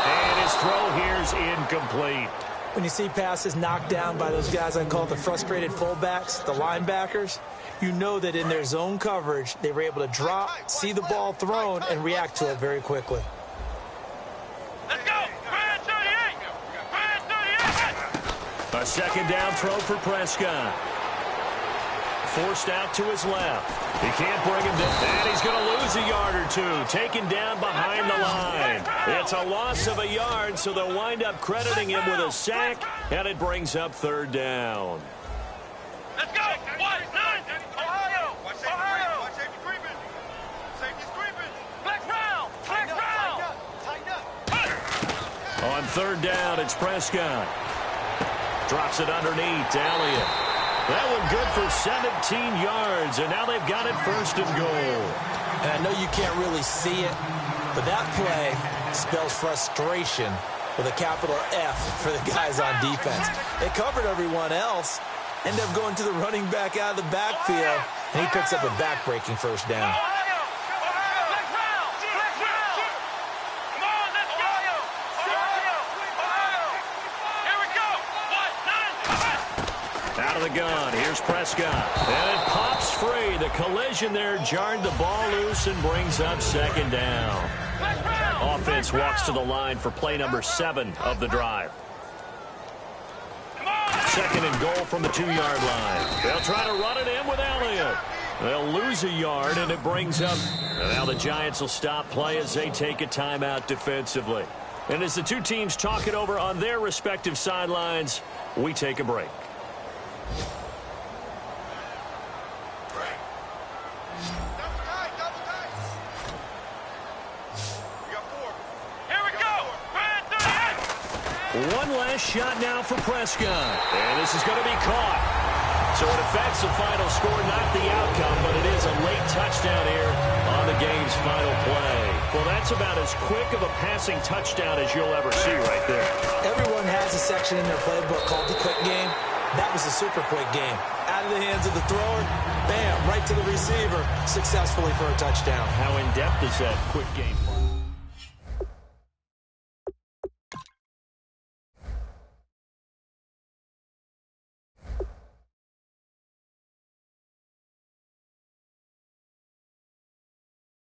And his throw here's incomplete. When you see passes knocked down by those guys I call the frustrated fullbacks, the linebackers, you know that in their zone coverage, they were able to drop, see the ball thrown, and react to it very quickly. Let's go. Brand 38. Brand 38. A second down throw for Prescott. Forced out to his left. He can't bring him down. And he's going to lose a yard or two. Taken down behind the line. It's a loss of a yard, so they'll wind up crediting him with a sack, and it brings up third down. Let's go. 1-9. Ohio. Ohio. Watch safety creeping. Safety's creeping. Flex round. Flex round. Tighten up. On third down, it's Prescott. Drops it underneath to Elliott. That one good for 17 yards, and now they've got it first and goal. And I know you can't really see it, but that play spells frustration with a capital F for the guys on defense. They covered everyone else, ended up going to the running back out of the backfield, and he picks up a back-breaking first down. Out of the gun, here's Prescott. And it pops free. The collision there jarred the ball loose and brings up second down. Offense walks to the line for play number 7 of the drive. Second and goal from the 2-yard line. They'll try to run it in with Elliott. They'll lose a yard, and it brings up. Now the Giants will stop play as they take a timeout defensively. And as the two teams talk it over on their respective sidelines, we take a break. One last shot now for Prescott. And this is going to be caught. So it affects the final score, not the outcome, but it is a late touchdown here on the game's final play. Well, that's about as quick of a passing touchdown as you'll ever see right there. Everyone has a section in their playbook called the quick game. That was a super quick game. Out of the hands of the thrower, bam, right to the receiver, successfully for a touchdown. How in-depth is that quick game?